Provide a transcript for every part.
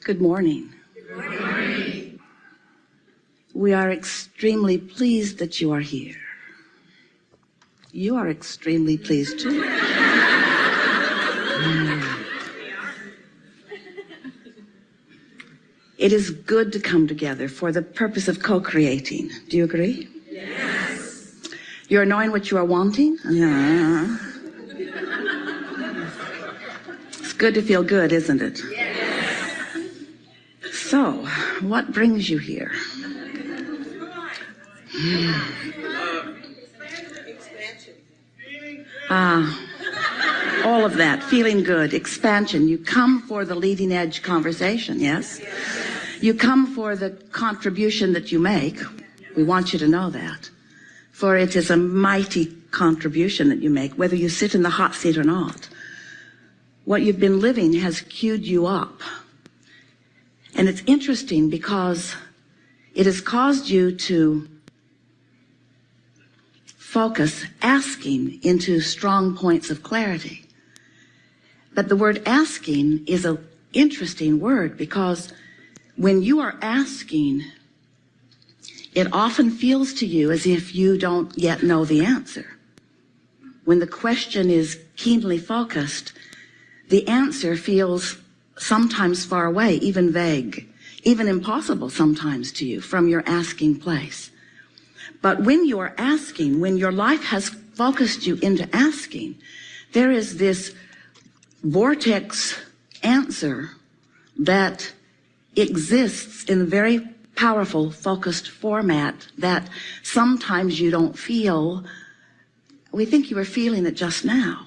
Good morning. Good morning. We are extremely pleased that you are here. You are extremely pleased too. It is good to come together for the purpose of co-creating. Do you agree? Yes. You're knowing what you are wanting? Yeah. It's good to feel good, isn't it? Yes. So, what brings you here? All of that, feeling good, expansion. You come for the leading edge conversation, yes? You come for the contribution that you make. We want you to know that. For it is a mighty contribution that you make, whether you sit in the hot seat or not. What you've been living has queued you up. And it's interesting because it has caused you to focus, asking into strong points of clarity. But the word asking is an interesting word because when you are asking, it often feels to you as if you don't yet know the answer. When the question is keenly focused, the answer feels sometimes far away, even vague, even impossible sometimes to you from your asking place. But when you are asking, when your life has focused you into asking, there is this vortex answer that exists in a very powerful, focused format that sometimes you don't feel. We think you were feeling it just now.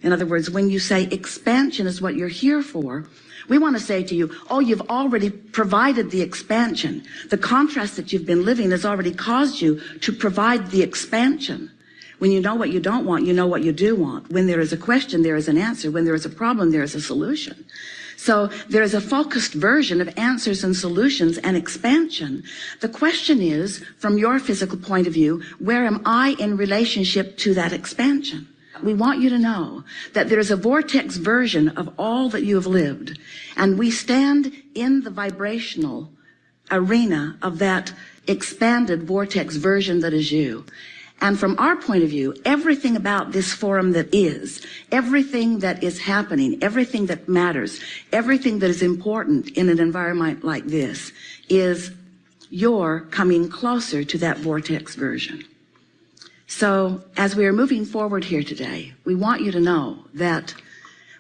In other words, when you say expansion is what you're here for, we want to say to you, oh, you've already provided the expansion. The contrast that you've been living has already caused you to provide the expansion. When you know what you don't want, you know what you do want. When there is a question, there is an answer. When there is a problem, there is a solution. So there is a focused version of answers and solutions and expansion. The question is, from your physical point of view, where am I in relationship to that expansion? We want you to know that there is a vortex version of all that you have lived, and we stand in the vibrational arena of that expanded vortex version that is you. And from our point of view, everything about this forum that is, everything that is happening, everything that matters, everything that is important in an environment like this is your coming closer to that vortex version. So as we are moving forward here today, we want you to know that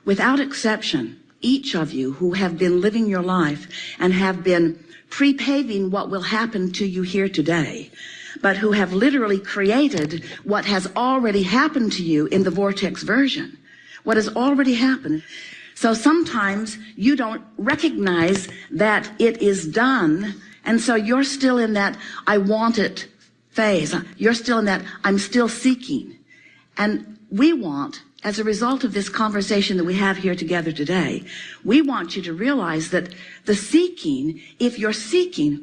without exception, each of you who have been living your life and have been pre-paving what will happen to you here today, but who have literally created what has already happened to you in the vortex version, what has already happened. So sometimes you don't recognize that it is done, and so you're still in that I want it phase. You're still in that I'm still seeking. And we want, as a result of this conversation that we have here together today, we want you to realize that the seeking, if you're seeking,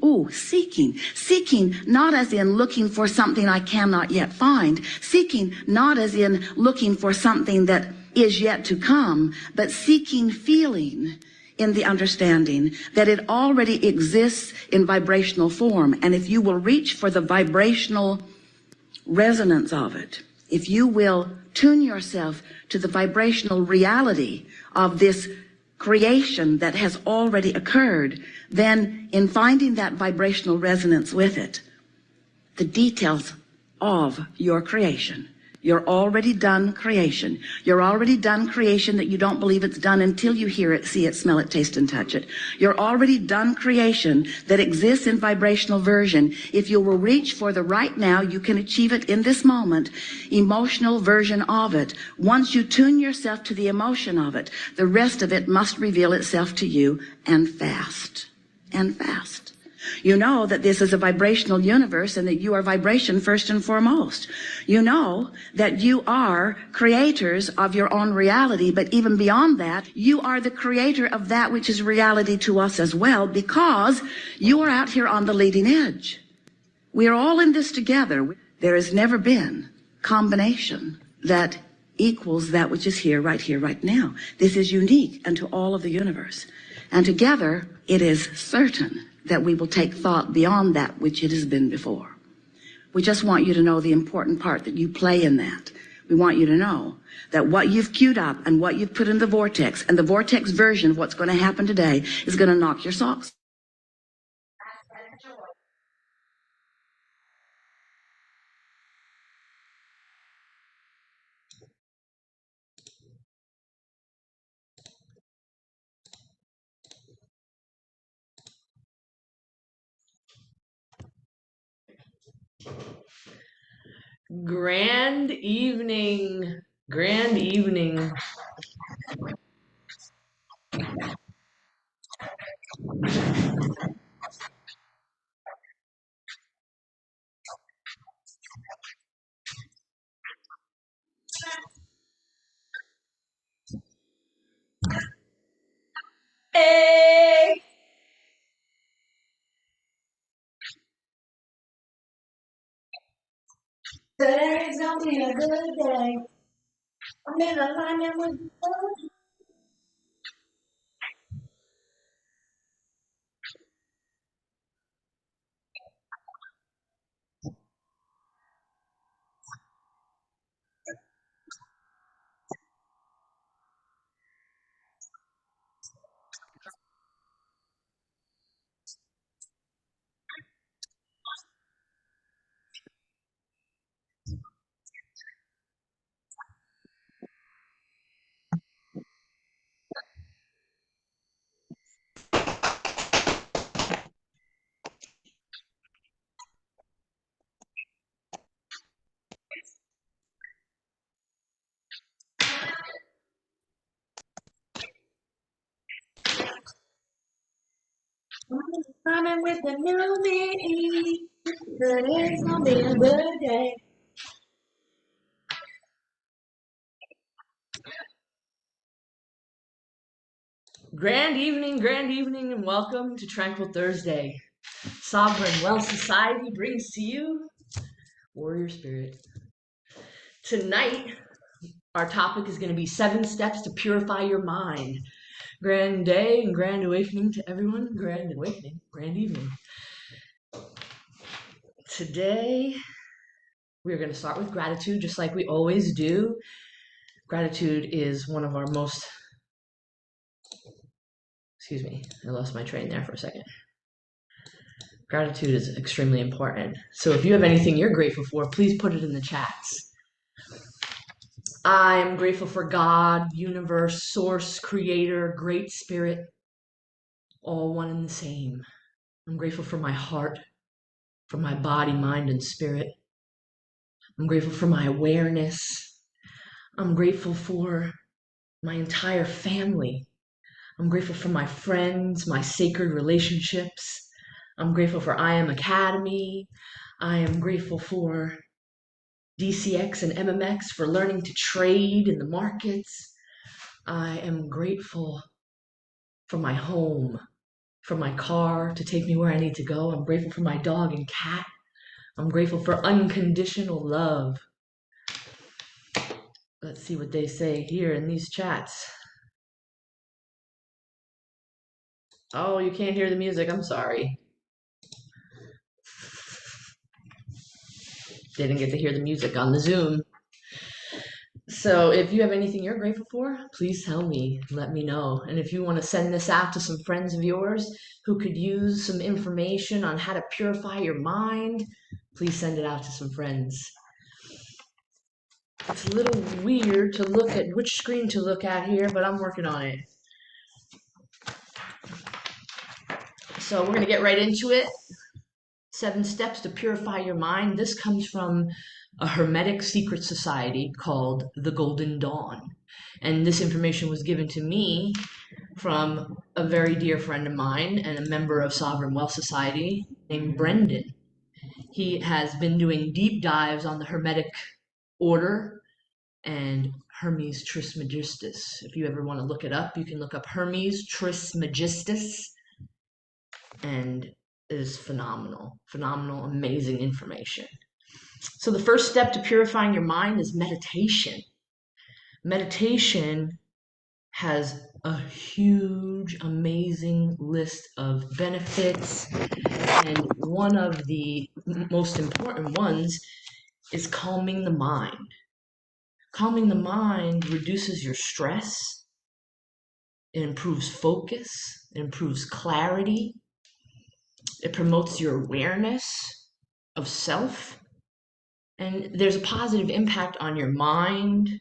seeking not as in looking for something I cannot yet find, seeking not as in looking for something that is yet to come, but seeking feeling in the understanding that it already exists in vibrational form. And if you will reach for the vibrational resonance of it, if you will tune yourself to the vibrational reality of this creation that has already occurred, then in finding that vibrational resonance with it, the details of your creation, your already done creation, your already done creation that you don't believe it's done until you hear it, see it, smell it, taste and touch it. Your already done creation that exists in vibrational version. If you will reach for the right now, you can achieve it in this moment, emotional version of it. Once you tune yourself to the emotion of it, the rest of it must reveal itself to you, and fast, and fast. You know that this is a vibrational universe and that you are vibration first and foremost. You know that you are creators of your own reality, but even beyond that, you are the creator of that which is reality to us as well, because you are out here on the leading edge. We are all in this together. There has never been combination that equals that which is here, right now. This is unique unto all of the universe. And together, it is certain that we will take thought beyond that which it has been before. We just want you to know the important part that you play in that. We want you to know that what you've queued up and what you've put in the vortex, and the vortex version of what's going to happen today, is going to knock your socks. Grand evening. Grand evening. Hey! Today's gonna be a good day. I'm in alignment with you. Coming with the new me. Today's gonna be a good day. Grand evening, and welcome to Tranquil Thursday. Sovereign Wealth Society brings to you Warrior Spirit. Tonight, our topic is going to be 7 steps to purify your mind. Grand day and grand awakening to everyone. Grand awakening, grand evening. Today, we're going to start with gratitude, just like we always do. Gratitude is one of our most... Excuse me, I lost my train there for a second. Gratitude is extremely important. So if you have anything you're grateful for, please put it in the chats. I'm grateful for God, universe, source, creator, great spirit, all one and the same. I'm grateful for my heart, for my body, mind, and spirit. I'm grateful for my awareness. I'm grateful for my entire family. I'm grateful for my friends, my sacred relationships. I'm grateful for I Am Academy. I am grateful for DCX and MMX for learning to trade in the markets. I am grateful for my home, for my car to take me where I need to go. I'm grateful for my dog and cat. I'm grateful for unconditional love. Let's see what they say here in these chats. Oh, you can't hear the music. I'm sorry. Didn't get to hear the music on the Zoom. So if you have anything you're grateful for, please tell me, let me know. And if you want to send this out to some friends of yours who could use some information on how to purify your mind, please send it out to some friends. It's a little weird to look at which screen to look at here, but I'm working on it. So we're going to get right into it. 7 steps to purify your mind. This comes from a Hermetic secret society called the Golden Dawn. And this information was given to me from a very dear friend of mine and a member of Sovereign Wealth Society named Brendan. He has been doing deep dives on the Hermetic order and Hermes Trismegistus. If you ever want to look it up, you can look up Hermes Trismegistus, and it is phenomenal, amazing information. So the first step to purifying your mind is meditation. Meditation has a huge, amazing list of benefits, and one of the most important ones is calming the mind. Calming the mind reduces your stress, it improves focus, it improves clarity, it promotes your awareness of self, and there's a positive impact on your mind,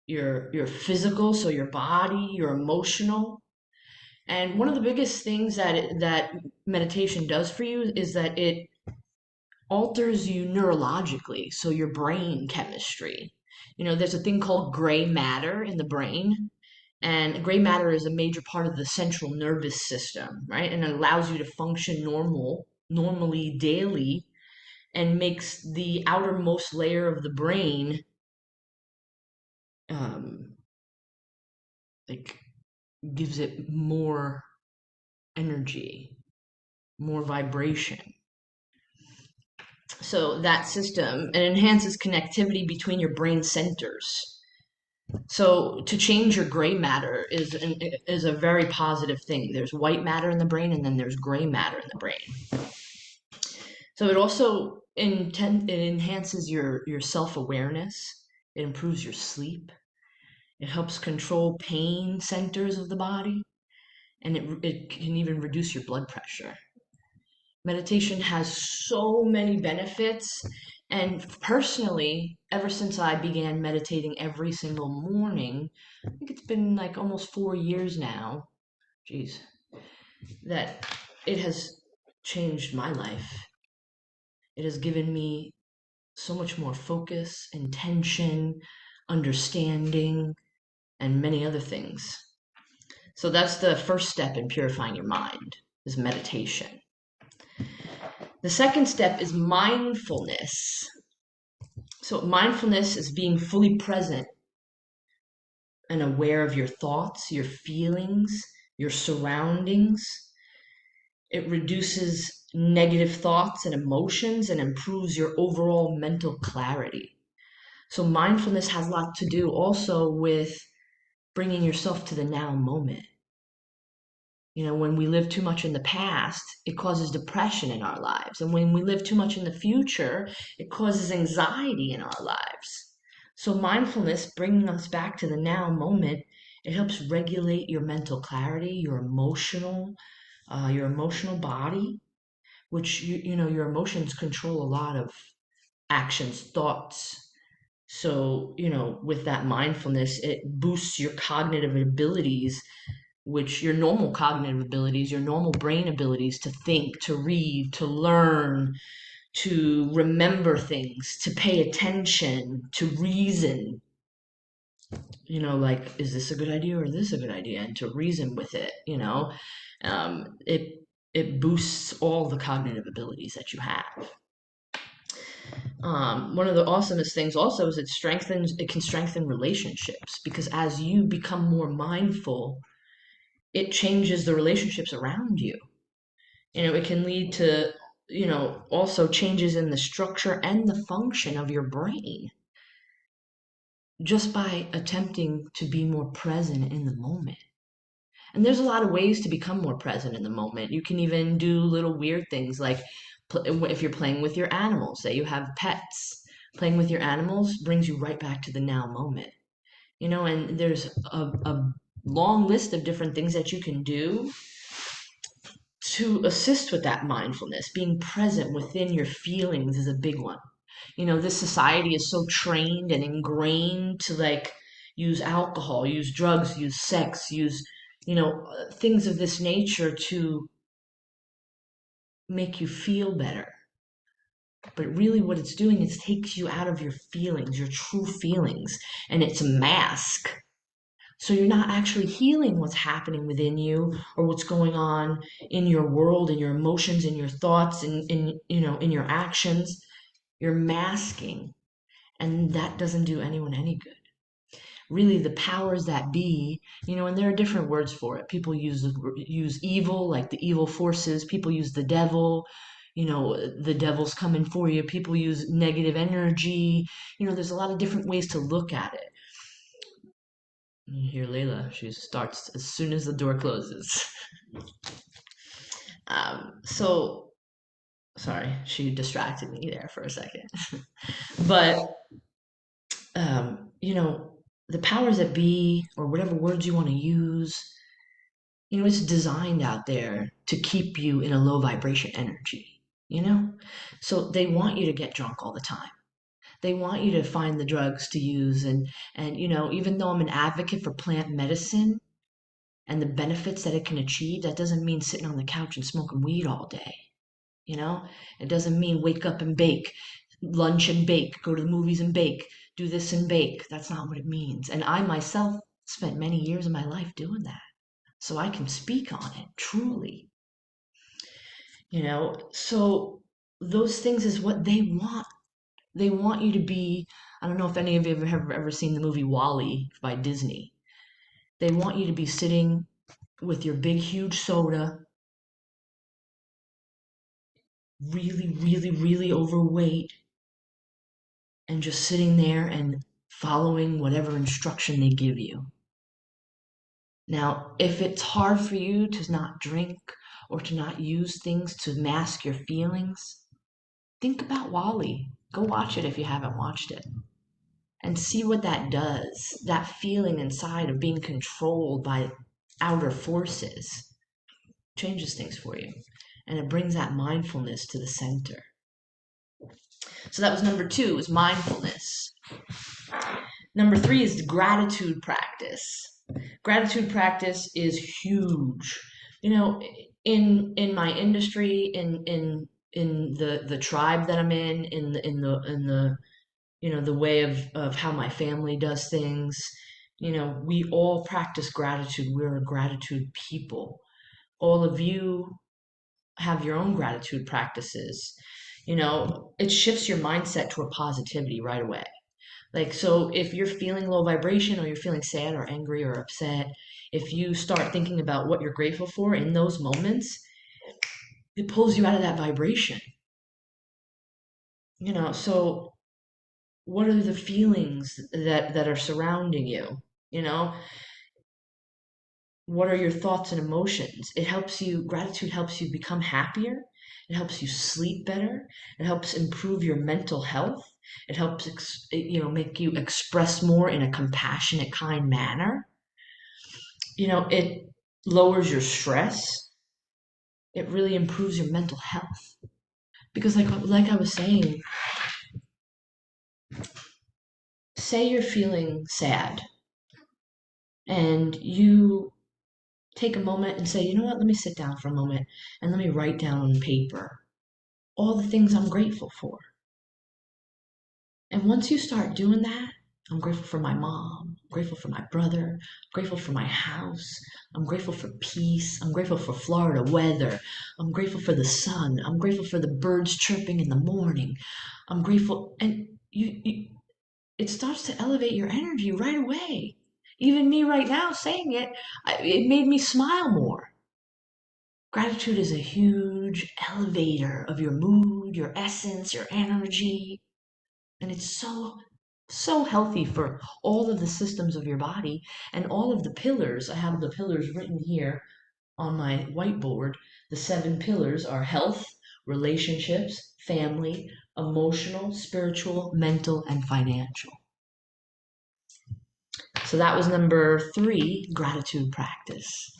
your physical, so your body, your emotional. And one of the biggest things that meditation does for you is that it alters you neurologically, so your brain chemistry. There's a thing called gray matter in the brain, and gray matter is a major part of the central nervous system, right? And it allows you to function normally daily, and makes the outermost layer of the brain um, like gives it more energy, more vibration. So that system, it enhances connectivity between your brain centers. So to change your gray matter is a very positive thing. There's white matter in the brain, and then there's gray matter in the brain. So it also it enhances your self-awareness. It improves your sleep. It helps control pain centers of the body, and it can even reduce your blood pressure. Meditation has so many benefits, and personally, ever since I began meditating every single morning, I think it's been like almost 4 years now, geez, that it has changed my life. It has given me so much more focus, intention, understanding, and many other things. So that's the first step in purifying your mind, is meditation. The second step is mindfulness. So mindfulness is being fully present and aware of your thoughts, your feelings, your surroundings. It reduces negative thoughts and emotions and improves your overall mental clarity. So mindfulness has a lot to do also with bringing yourself to the now moment. When we live too much in the past, it causes depression in our lives. And when we live too much in the future, it causes anxiety in our lives. So mindfulness, bringing us back to the now moment, it helps regulate your mental clarity, your emotional body, which, your emotions control a lot of actions, thoughts. So, with that mindfulness, it boosts your cognitive abilities, which your normal cognitive abilities, your normal brain abilities to think, to read, to learn, to remember things, to pay attention, to reason. Like, is this a good idea or is this a good idea? And to reason with it, it boosts all the cognitive abilities that you have. One of the awesomest things also is it can strengthen relationships, because as you become more mindful, it changes the relationships around you. It can lead to, also changes in the structure and the function of your brain, just by attempting to be more present in the moment. And there's a lot of ways to become more present in the moment. You can even do little weird things like if you're playing with your animals, say you have pets, playing with your animals brings you right back to the now moment. And there's a long list of different things that you can do to assist with that mindfulness. Being present within your feelings is a big one. This society is so trained and ingrained to use alcohol, use drugs, use sex, use, things of this nature to make you feel better. But really what it's doing is takes you out of your feelings, your true feelings, and it's a mask. So you're not actually healing what's happening within you, or what's going on in your world, in your emotions, in your thoughts, in your actions. You're masking, and that doesn't do anyone any good. Really, the powers that be, and there are different words for it. People use evil, like the evil forces. People use the devil. The devil's coming for you. People use negative energy. There's a lot of different ways to look at it. You hear Layla. She starts as soon as the door closes. So, sorry, she distracted me there for a second. But, you know, the powers that be, or whatever words you want to use, you know, it's designed out there to keep you in a low vibration energy, you know? So they want you to get drunk all the time. They want you to find the drugs to use and you know, even though I'm an advocate for plant medicine and the benefits that it can achieve, that doesn't mean sitting on the couch and smoking weed all day, you know? It doesn't mean wake up and bake, lunch and bake, go to the movies and bake, do this and bake. That's not what it means. And I myself spent many years of my life doing that. So I can speak on it truly, you know? So those things is what they want. They want you to be, I don't know if any of you have ever seen the movie Wall-E by Disney. They want you to be sitting with your big, huge soda, really, really, really overweight, and just sitting there and following whatever instruction they give you. Now, if it's hard for you to not drink or to not use things to mask your feelings, think about Wall-E. Go watch it if you haven't watched it. And see what that does. That feeling inside of being controlled by outer forces changes things for you. And it brings that mindfulness to the center. So that was number 2, is mindfulness. Number 3 is the gratitude practice. Gratitude practice is huge. You know, in my industry, in the tribe that I'm in the you know, the way of how my family does things. You know, we all practice gratitude. We're a gratitude people. All of you have your own gratitude practices. You know, it shifts your mindset to a positivity right away. Like, so if you're feeling low vibration or you're feeling sad or angry or upset, if you start thinking about what you're grateful for in those moments, it pulls you out of that vibration. You know, so what are the feelings that are surrounding you? You know, what are your thoughts and emotions? It helps you, gratitude helps you become happier. It helps you sleep better. It helps improve your mental health. It helps, you know, make you express more in a compassionate, kind manner. You know, it lowers your stress. It really improves your mental health. Because like I was saying, say you're feeling sad and you take a moment and say, you know what, let me sit down for a moment and let me write down on paper all the things I'm grateful for. And once you start doing that, I'm grateful for my mom, I'm grateful for my brother, I'm grateful for my house, I'm grateful for peace, I'm grateful for Florida weather, I'm grateful for the sun, I'm grateful for the birds chirping in the morning, I'm grateful, and it starts to elevate your energy right away. Even me right now saying it, it made me smile more. Gratitude is a huge elevator of your mood, your essence, your energy. And it's so healthy for all of the systems of your body and all of the pillars. I have the pillars written here on my whiteboard. The 7 pillars are health, relationships, family, emotional, spiritual, mental, and financial. So that was number 3, gratitude practice.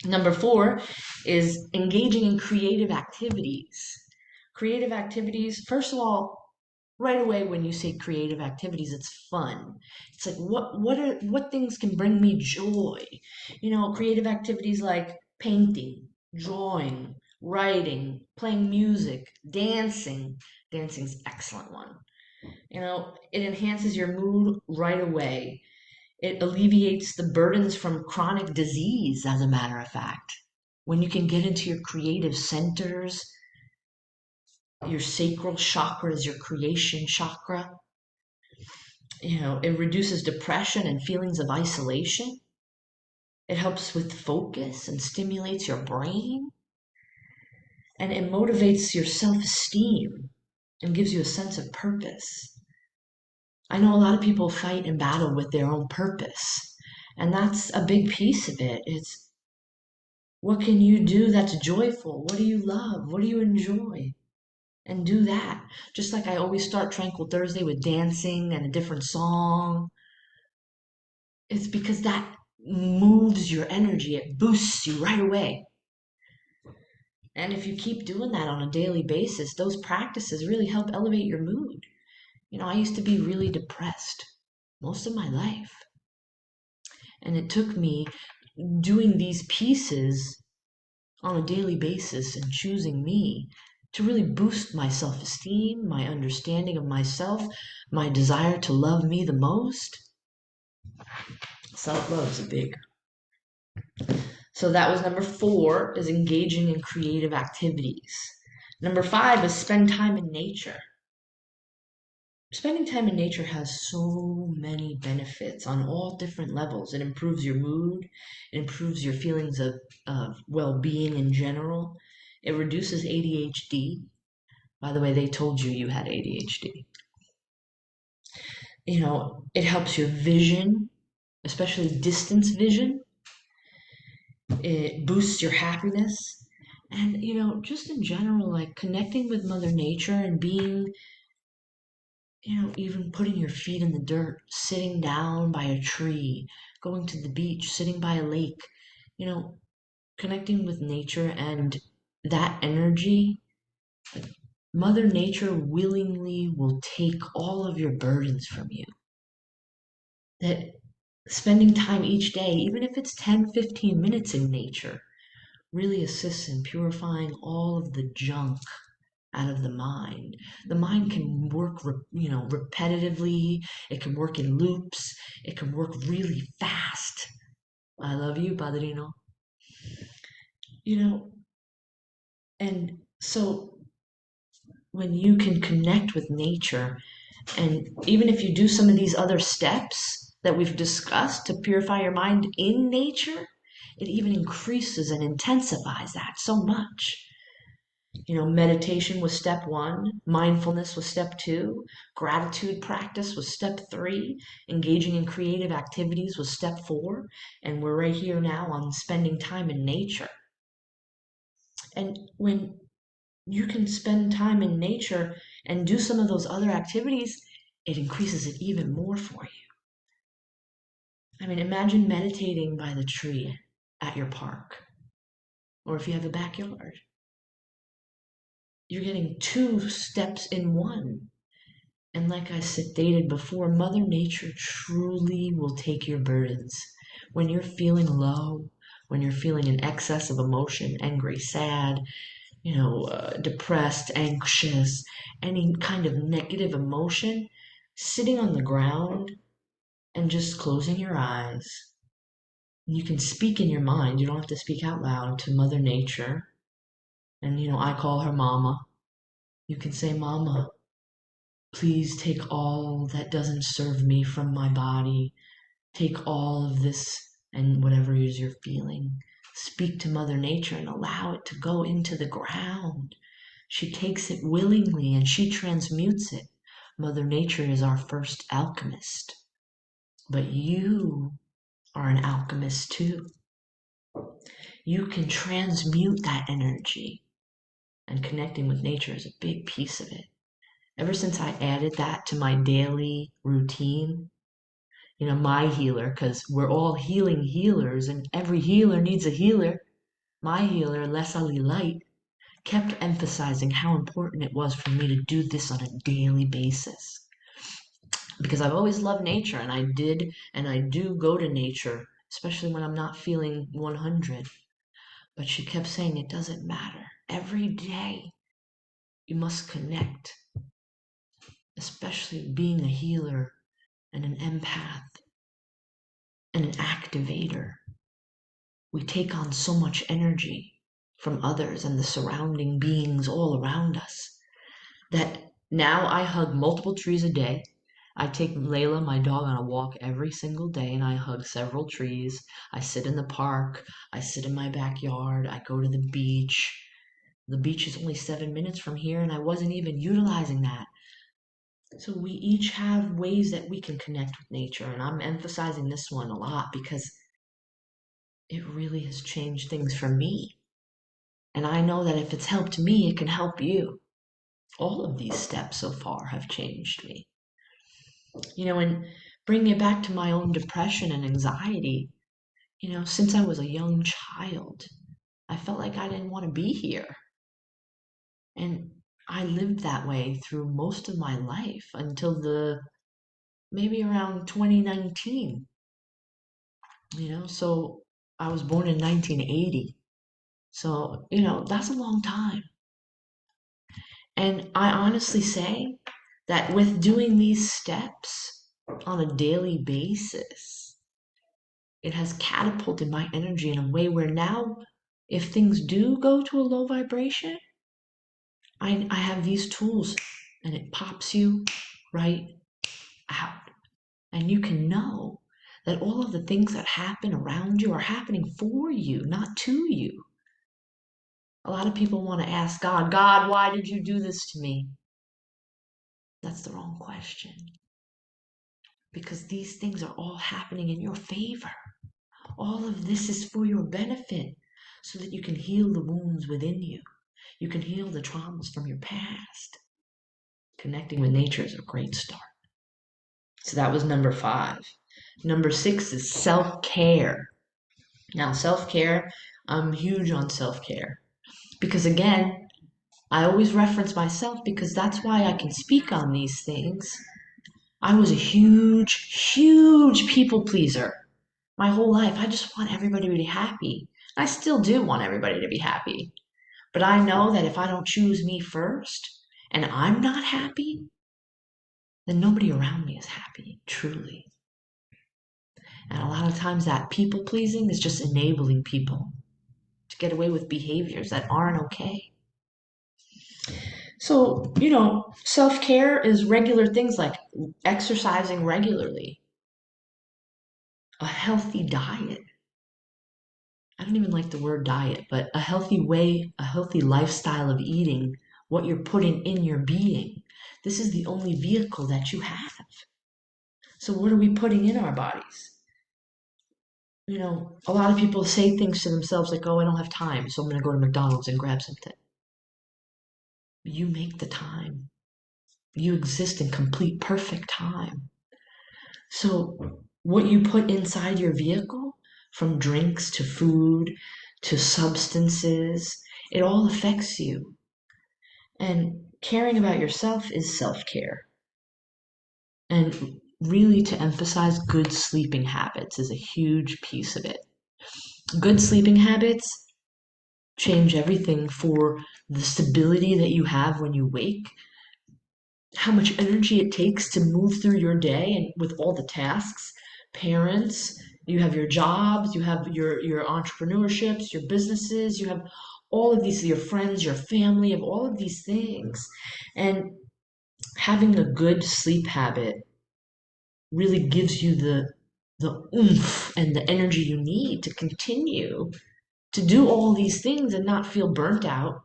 Number 4 is engaging in creative activities. Creative activities, first of all, right away when you say creative activities, it's fun. It's like what things can bring me joy? You know, creative activities like painting, drawing, writing, playing music, dancing. Dancing's an excellent one. You know, it enhances your mood right away. It alleviates the burdens from chronic disease, as a matter of fact. When you can get into your creative centers, your sacral chakra is your creation chakra. You know, it reduces depression and feelings of isolation. It helps with focus and stimulates your brain. And it motivates your self-esteem and gives you a sense of purpose. I know a lot of people fight and battle with their own purpose. And that's a big piece of it. It's what can you do that's joyful? What do you love? What do you enjoy? And do that. Just like I always start Tranquil Thursday with dancing and a different song. It's because that moves your energy, it boosts you right away. And if you keep doing that on a daily basis, those practices really help elevate your mood. I used to be really depressed most of my life. And it took me doing these pieces on a daily basis and choosing me to really boost my self esteem, my understanding of myself, my desire to love me the most. Self love is a big. So that was number 4, is engaging in creative activities. Number 5 is spend time in nature. Spending time in nature has so many benefits on all different levels. It improves your mood, it improves your feelings of well-being in general. It reduces ADHD. By the way, they told you you had ADHD. It helps your vision, especially distance vision. It boosts your happiness. And, just in general, like connecting with Mother Nature and being, even putting your feet in the dirt, sitting down by a tree, going to the beach, sitting by a lake, you know, connecting with nature and that energy, like Mother Nature willingly will take all of your burdens from you. That spending time each day, even if it's 10, 15 minutes in nature, really assists in purifying all of the junk out of the mind. The mind can work, repetitively. It can work in loops. It can work really fast. I love you, Padrino. You know, and so when you can connect with nature, and even if you do some of these other steps that we've discussed to purify your mind in nature, it even increases and intensifies that so much. Meditation was step 1, mindfulness was step 2, gratitude practice was step 3, engaging in creative activities was step 4, and we're right here now on spending time in nature. And when you can spend time in nature and do some of those other activities, it increases it even more for you. I mean, imagine meditating by the tree at your park, or if you have a backyard. You're getting 2 steps in one. And like I stated before, Mother Nature truly will take your burdens. When you're feeling low, when you're feeling an excess of emotion, angry, sad, depressed, anxious, any kind of negative emotion, sitting on the ground and just closing your eyes. You can speak in your mind, you don't have to speak out loud, to Mother Nature. And, I call her Mama. You can say, Mama, please take all that doesn't serve me from my body. Take all of this and whatever it is you're feeling. Speak to Mother Nature and allow it to go into the ground. She takes it willingly and she transmutes it. Mother Nature is our first alchemist. But you are an alchemist too. You can transmute that energy. And connecting with nature is a big piece of it. Ever since I added that to my daily routine, my healer, because we're all healing healers and every healer needs a healer. My healer, Leslie Light, kept emphasizing how important it was for me to do this on a daily basis. Because I've always loved nature, and I do go to nature, especially when I'm not feeling 100. But she kept saying it doesn't matter. Every day you must connect, especially being a healer and an empath and an activator. We take on so much energy from others and the surrounding beings all around us that now I hug multiple trees a day. I take Layla, my dog, on a walk every single day and I hug several trees. I sit in the park. I sit in my backyard. I go to the beach. The beach is only 7 minutes from here and I wasn't even utilizing that. So we each have ways that we can connect with nature, and I'm emphasizing this one a lot because it really has changed things for me. And I know that if it's helped me, it can help you. All of these steps so far have changed me. And bringing it back to my own depression and anxiety, since I was a young child, I felt like I didn't want to be here. And I lived that way through most of my life until maybe around 2019. So I was born in 1980. So, that's a long time. And I honestly say that with doing these steps on a daily basis, it has catapulted my energy in a way where now, if things do go to a low vibration, I have these tools and it pops you right out. And you can know that all of the things that happen around you are happening for you, not to you. A lot of people want to ask God, God, why did you do this to me? That's the wrong question. Because these things are all happening in your favor. All of this is for your benefit so that you can heal the wounds within you. You can heal the traumas from your past. Connecting with nature is a great start. So that was number 5. Number 6 is self-care. Now, self-care, I'm huge on self-care. Because again, I always reference myself because that's why I can speak on these things. I was a huge, huge people pleaser my whole life. I just want everybody to be happy. I still do want everybody to be happy. But I know that if I don't choose me first and I'm not happy, then nobody around me is happy, truly. And a lot of times that people pleasing is just enabling people to get away with behaviors that aren't okay. So, self care is regular things like exercising regularly, a healthy diet. I don't even like the word diet, but a healthy way, a healthy lifestyle of eating, what you're putting in your being. This is the only vehicle that you have. So, what are we putting in our bodies? A lot of people say things to themselves like, oh, I don't have time, so I'm going to go to McDonald's and grab something. You make the time. You exist in complete perfect time. So, what you put inside your vehicle, from drinks to food to substances, it all affects you. And caring about yourself is self care. And really, to emphasize good sleeping habits is a huge piece of it. Good sleeping habits change everything for the stability that you have when you wake, how much energy it takes to move through your day and with all the tasks. Parents, you have your jobs, you have your entrepreneurships, your businesses, you have all of these, your friends, your family, of all of these things. And having a good sleep habit really gives you the oomph and the energy you need to continue to do all these things and not feel burnt out,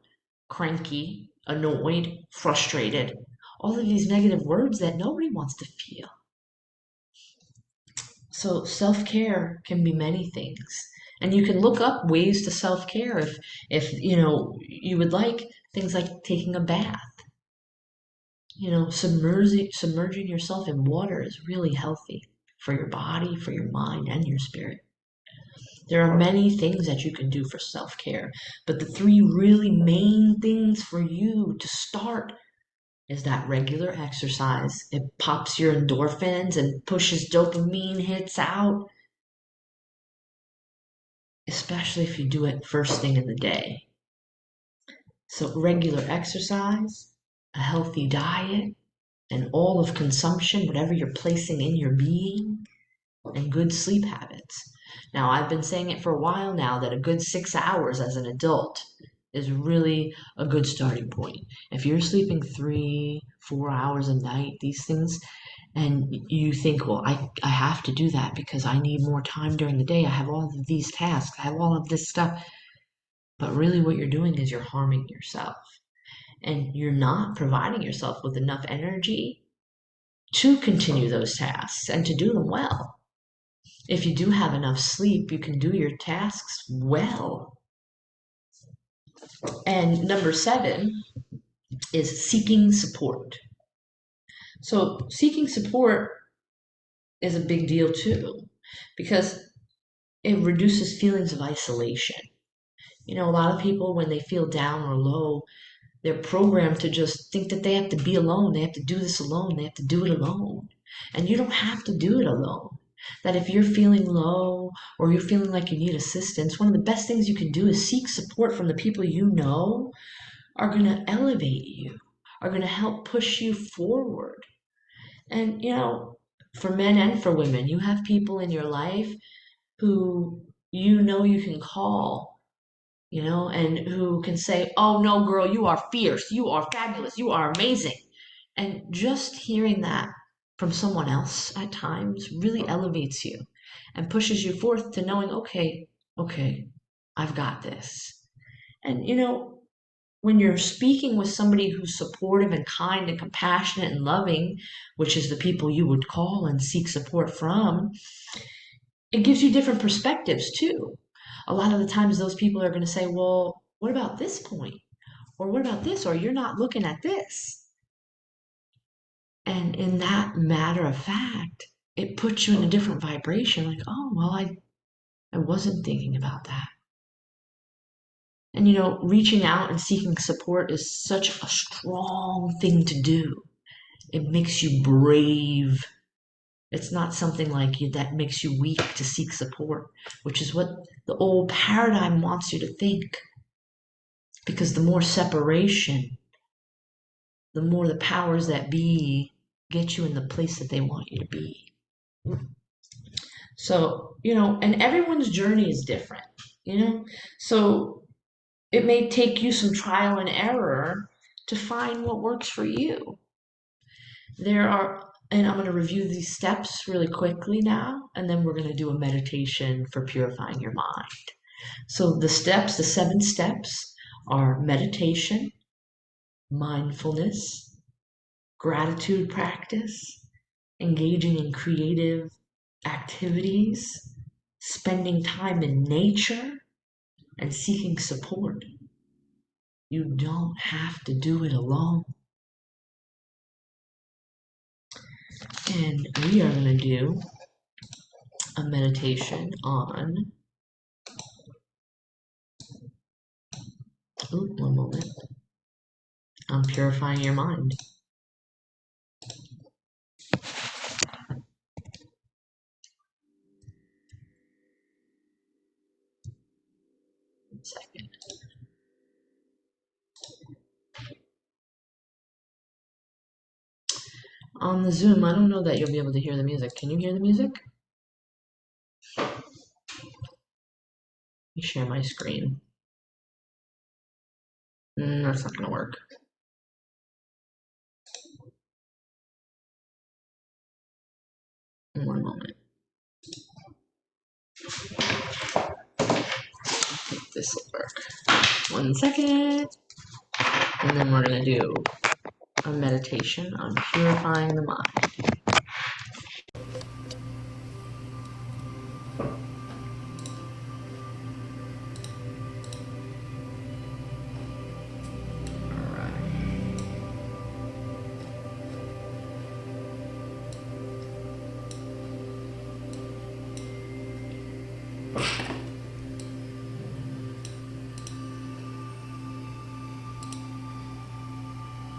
cranky, annoyed, frustrated. All of these negative words that nobody wants to feel. So self-care can be many things. And you can look up ways to self-care if you would like things like taking a bath. Submerging yourself in water is really healthy for your body, for your mind, and your spirit. There are many things that you can do for self-care, but the 3 really main things for you to start is that regular exercise. It pops your endorphins and pushes dopamine hits out, especially if you do it first thing in the day. So regular exercise, a healthy diet, and all of consumption, whatever you're placing in your being, and good sleep habits. Now, I've been saying it for a while now that a good 6 hours as an adult is really a good starting point. If you're sleeping 3, 4 hours a night, these things, and you think, well, I have to do that because I need more time during the day. I have all of these tasks. I have all of this stuff. But really what you're doing is you're harming yourself. And you're not providing yourself with enough energy to continue those tasks and to do them well. If you do have enough sleep, you can do your tasks well. And number 7 is seeking support. So seeking support is a big deal too, because it reduces feelings of isolation. You know, a lot of people, when they feel down or low, they're programmed to just think that they have to be alone. They have to do this alone. They have to do it alone. And you don't have to do it alone. That if you're feeling low or you're feeling like you need assistance, one of the best things you can do is seek support from the people you know are going to elevate you, are going to help push you forward. And, you know, for men and for women, you have people in your life who you know you can call, you know, and who can say, oh no, girl, you are fierce, you are fabulous, you are amazing. And just hearing that from someone else at times really elevates you and pushes you forth to knowing, okay, I've got this. And, you know, when you're speaking with somebody who's supportive and kind and compassionate and loving, which is the people you would call and seek support from, it gives you different perspectives too. A lot of the times those people are going to say, well, what about this point? Or what about this? Or you're not looking at this. And in that matter of fact, it puts you in a different vibration. Like, oh, well, I wasn't thinking about that. And, you know, reaching out and seeking support is such a strong thing to do. It makes you brave. It's not something like you that makes you weak to seek support, which is what the old paradigm wants you to think. Because the more separation, the more the powers that be get you in the place that they want you to be. So, you know, and everyone's journey is different, you know? So it may take you some trial and error to find what works for you. There are, and I'm going to review these steps really quickly now, and then we're going to do a meditation for purifying your mind. So the steps, the 7 steps are meditation, mindfulness, gratitude practice, engaging in creative activities, spending time in nature, and seeking support. You don't have to do it alone. And we are going to do a meditation on, one moment, on purifying your mind. One second. On the Zoom, I don't know that you'll be able to hear the music. Can you hear the music? Let me share my screen. That's not going to work. One moment. This will work. 1 second. And then we're going to do a meditation on purifying the mind.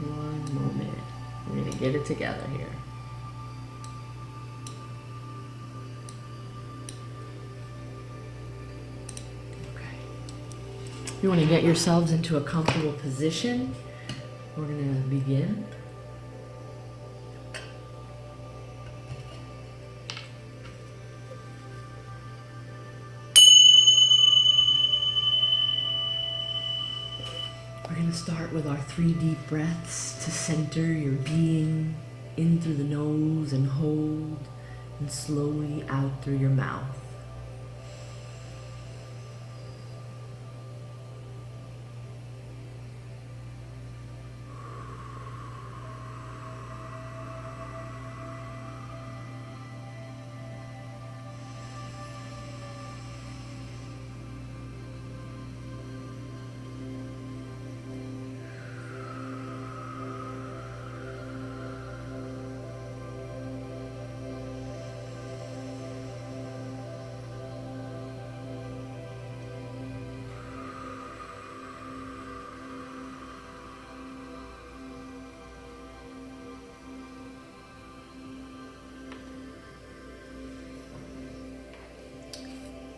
One moment. We're going to get it together here. Okay. You want to get yourselves into a comfortable position. We're going to begin. We're going to start with our 3 deep breaths to center your being in through the nose and hold, and slowly out through your mouth.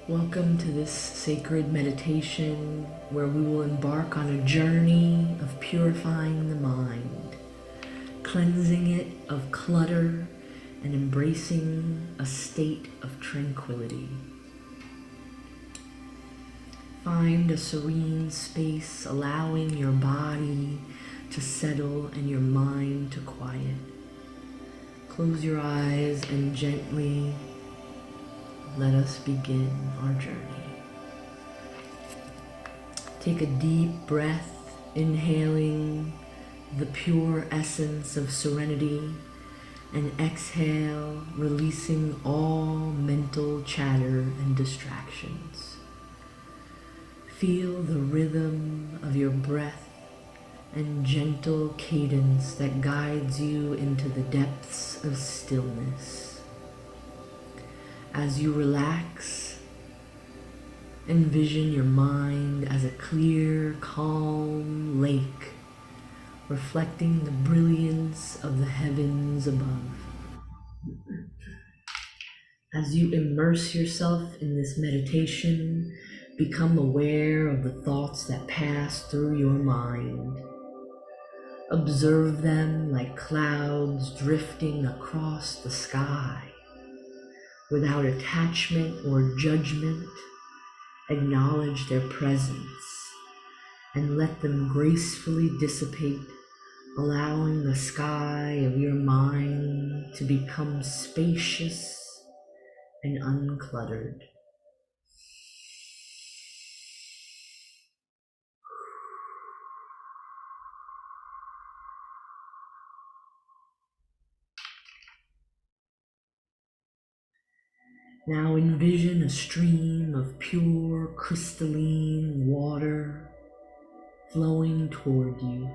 Welcome to this sacred meditation where we will embark on a journey of purifying the mind, cleansing it of clutter, and embracing a state of tranquility. Find a serene space, allowing your body to settle and your mind to quiet. Close your eyes and gently let us begin our journey. Take a deep breath, inhaling the pure essence of serenity, and exhale, releasing all mental chatter and distractions. Feel the rhythm of your breath and gentle cadence that guides you into the depths of stillness. As you relax, envision your mind as a clear, calm lake, reflecting the brilliance of the heavens above. As you immerse yourself in this meditation, become aware of the thoughts that pass through your mind. Observe them like clouds drifting across the sky. Without attachment or judgment, acknowledge their presence and let them gracefully dissipate, allowing the sky of your mind to become spacious and uncluttered. Now envision a stream of pure crystalline water flowing toward you.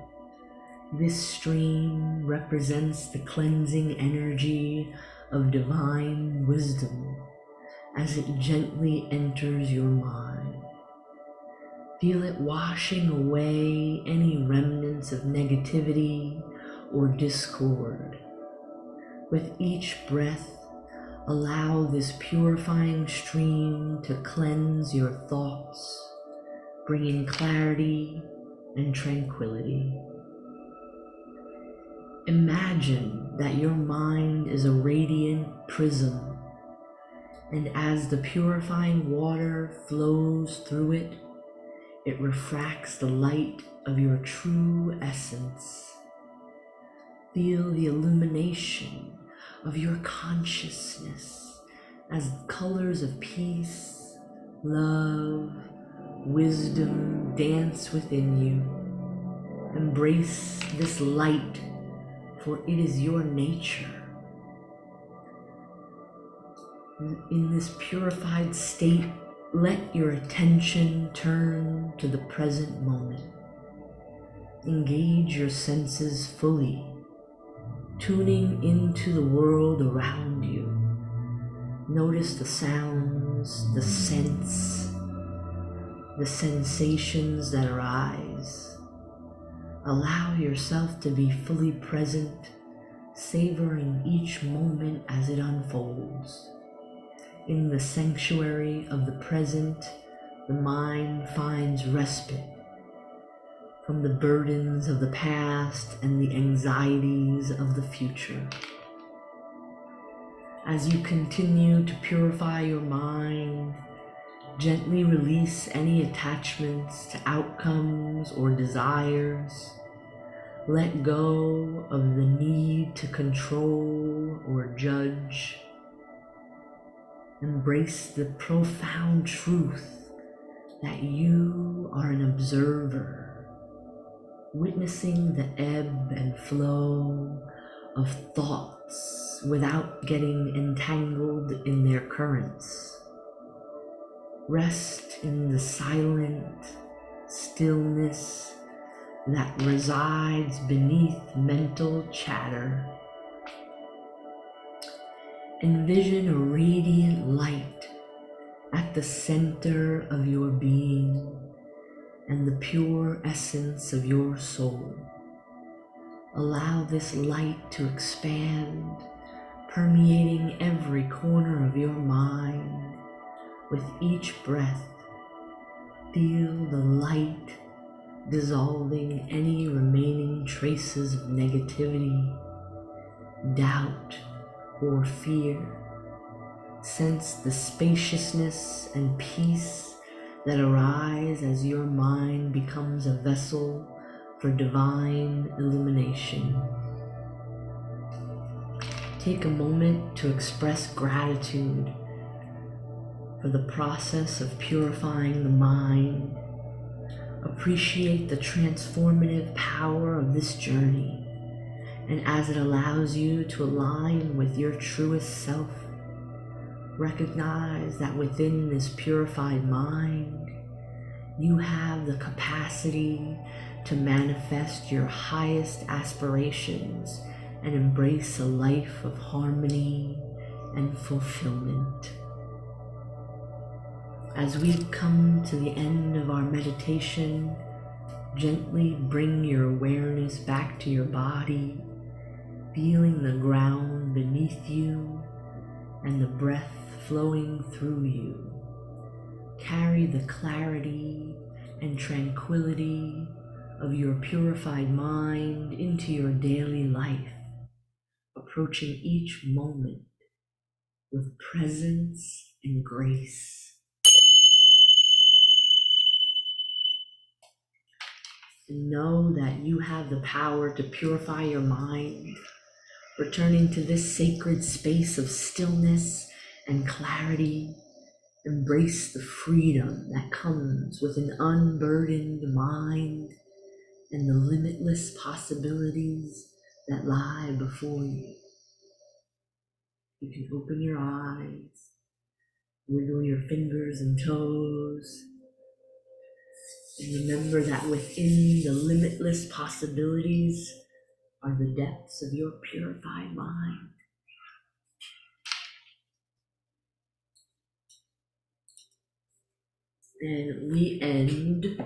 This stream represents the cleansing energy of divine wisdom as it gently enters your mind. Feel it washing away any remnants of negativity or discord. With each breath, allow this purifying stream to cleanse your thoughts, bringing clarity and tranquility. Imagine that your mind is a radiant prism, and as the purifying water flows through it, it refracts the light of your true essence. Feel the illumination of your consciousness as colors of peace, love, wisdom dance within you. Embrace this light, for it is your nature. In this purified state, let your attention turn to the present moment. Engage your senses fully, tuning into the world around you. Notice the sounds, the scents, the sensations that arise. Allow yourself to be fully present, savoring each moment as it unfolds. In the sanctuary of the present, the mind finds respite from the burdens of the past and the anxieties of the future. As you continue to purify your mind, gently release any attachments to outcomes or desires. Let go of the need to control or judge. Embrace the profound truth that you are an observer, witnessing the ebb and flow of thoughts without getting entangled in their currents. Rest in the silent stillness that resides beneath mental chatter. Envision a radiant light at the center of your being and the pure essence of your soul. Allow this light to expand, permeating every corner of your mind, With each breath, feel the light dissolving any remaining traces of negativity, doubt, or fear. Sense the spaciousness and peace that arise as your mind becomes a vessel for divine illumination. Take a moment to express gratitude for the process of purifying the mind. Appreciate the transformative power of this journey, and as it allows you to align with your truest self, recognize that within this purified mind, you have the capacity to manifest your highest aspirations and embrace a life of harmony and fulfillment. As we come to the end of our meditation, gently bring your awareness back to your body, feeling the ground beneath you and the breath flowing through you. Carry the clarity and tranquility of your purified mind into your daily life, approaching each moment with presence and grace. And know that you have the power to purify your mind, returning to this sacred space of stillness and clarity. Embrace the freedom that comes with an unburdened mind and the limitless possibilities that lie before you. You can open your eyes, wiggle your fingers and toes, and remember that within the limitless possibilities are the depths of your purified mind. And we end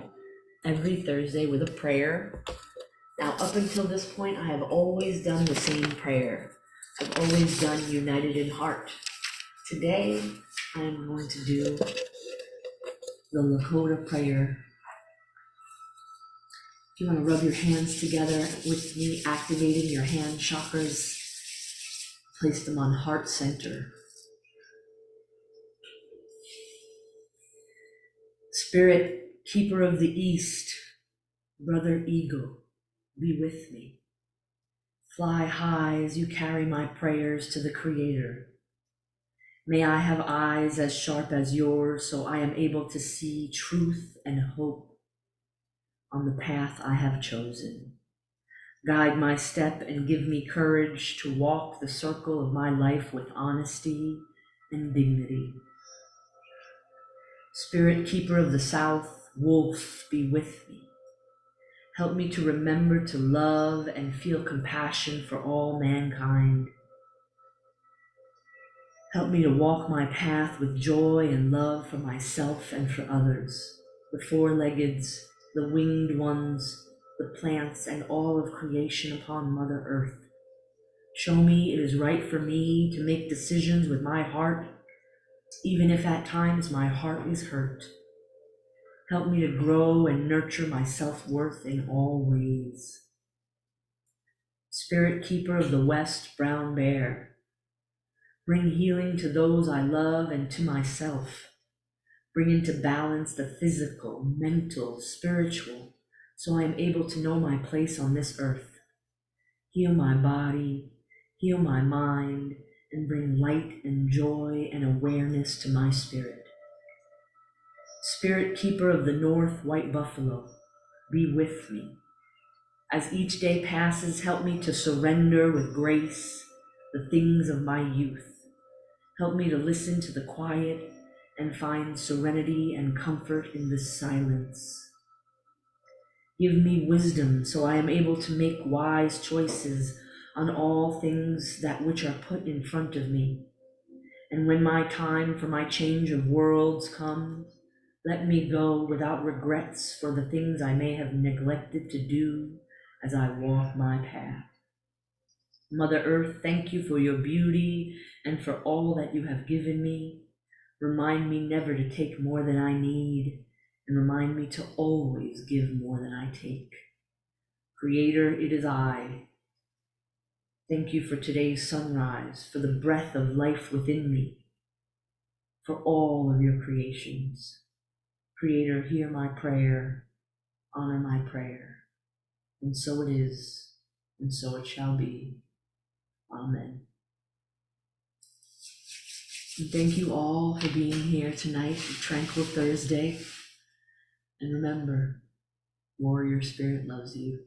every Thursday with a prayer. Now, up until this point, I have always done the same prayer. I've always done United in Heart. Today, I am going to do the Lakota prayer. If you want to rub your hands together with me, activating your hand chakras, place them on heart center. Spirit, keeper of the East, brother eagle, be with me. Fly high as you carry my prayers to the Creator. May I have eyes as sharp as yours, so I am able to see truth and hope on the path I have chosen. Guide my step and give me courage to walk the circle of my life with honesty and dignity. Spirit keeper of the South, wolf, be with me. Help me to remember to love and feel compassion for all mankind. Help me to walk my path with joy and love for myself and for others, the four-leggeds, the winged ones, the plants, and all of creation upon Mother Earth. Show me it is right for me to make decisions with my heart, even if at times my heart is hurt. Help me to grow and nurture my self-worth in all ways. Spirit keeper of the West, brown bear, bring healing to those I love and to myself. Bring into balance the physical, mental, spiritual, so I am able to know my place on this earth. Heal my body, heal my mind, and bring light and joy and awareness to my spirit. Spirit keeper of the North, white buffalo, be with me. As each day passes, help me to surrender with grace the things of my youth. Help me to listen to the quiet and find serenity and comfort in this silence. Give me wisdom so I am able to make wise choices on all things that which are put in front of me. And when my time for my change of worlds comes, let me go without regrets for the things I may have neglected to do as I walk my path. Mother Earth, thank you for your beauty and for all that you have given me. Remind me never to take more than I need, and remind me to always give more than I take. Creator, it is I. Thank you for today's sunrise, for the breath of life within me, for all of your creations. Creator, hear my prayer, honor my prayer, and so it is, and so it shall be. Amen. And thank you all for being here tonight for Tranquil Thursday. And remember, Warrior Spirit loves you.